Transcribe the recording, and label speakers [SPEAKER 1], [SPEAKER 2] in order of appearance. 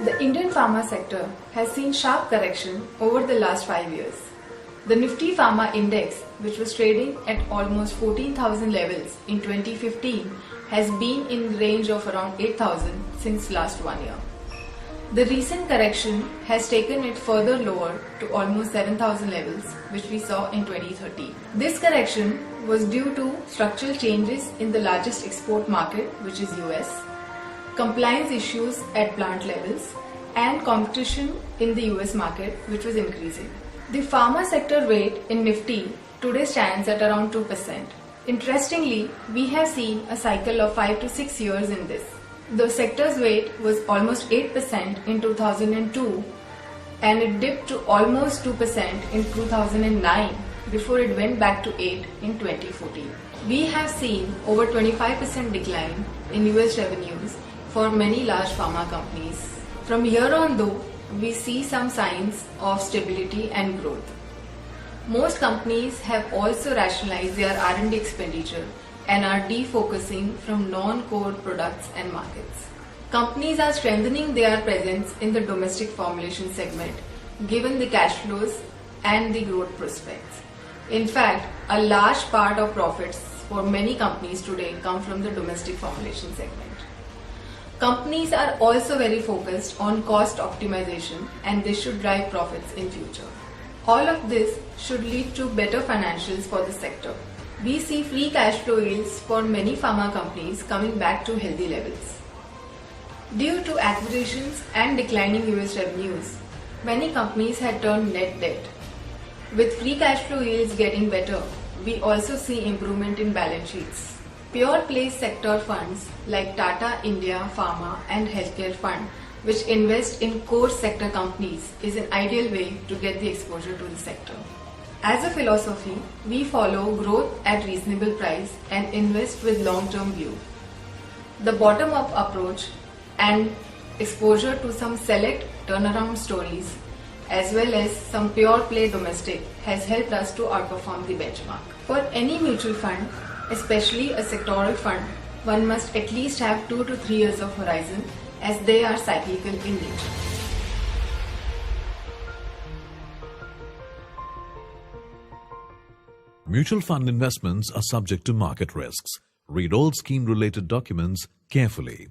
[SPEAKER 1] The Indian pharma sector has seen sharp correction over the last 5 years. The Nifty Pharma Index, which was trading at almost 14,000 levels in 2015, has been in range of around 8,000 since last 1 year. The recent correction has taken it further lower to almost 7,000 levels, which we saw in 2013. This correction was due to structural changes in the largest export market, which is US, compliance issues at plant levels, and competition in the US market, which was increasing. The pharma sector weight in Nifty today stands at around 2%. Interestingly, we have seen a cycle of 5 to 6 years in this. The sector's weight was almost 8% in 2002 and it dipped to almost 2% in 2009 before it went back to 8 in 2014. We have seen over 25% decline in US revenues for many large pharma companies. From here on though, we see some signs of stability and growth. Most companies have also rationalized their R&D expenditure and are defocusing from non-core products and markets. Companies are strengthening their presence in the domestic formulation segment given the cash flows and the growth prospects. In fact, a large part of profits for many companies today come from the domestic formulation segment. Companies are also very focused on cost optimization and this should drive profits in future. All of this should lead to better financials for the sector. We see free cash flow yields for many pharma companies coming back to healthy levels. Due to acquisitions and declining US revenues, many companies had turned net debt. With free cash flow yields getting better, we also see improvement in balance sheets. Pure play sector funds like Tata India Pharma and Healthcare Fund, which invest in core sector companies, is an ideal way to get the exposure to the sector. As a philosophy, we follow growth at reasonable price and invest with long-term view. The bottom-up approach and exposure to some select turnaround stories as well as some pure play domestic has helped us to outperform the benchmark. For any mutual fund, especially a sectoral fund, one must at least have 2 to 3 years of horizon as they are cyclical in nature.
[SPEAKER 2] Mutual fund investments are subject to market risks. Read all scheme-related documents carefully.